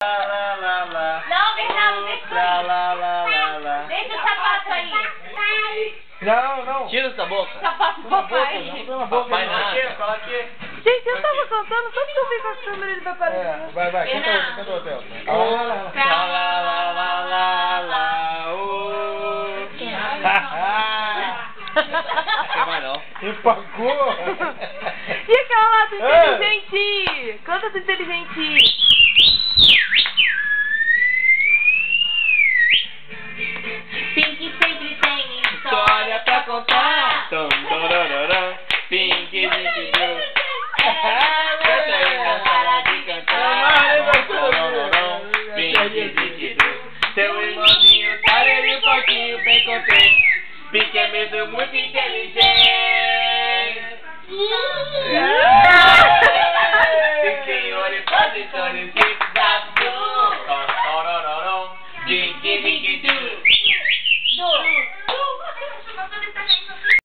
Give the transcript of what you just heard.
Não, Bernardo, deixa deixa o sapato aí. Não. Tira essa boca. Sapato do papai. Não, boca, Papai nada. Fala aqui. Gente, eu tava cantando, só que eu vi com a câmera ele vai aparecer. Vai, canta o hotel. Não vai não. Empacou. E aquela lá do inteligente? Canta do inteligente. Pink sempre tem História pra contar. Pink de Seu irmãozinho tá ele um pouquinho bem contente. Pink é mesmo muito inteligente. Sim, senhor, e faz história, sim, dá tudo. Pink,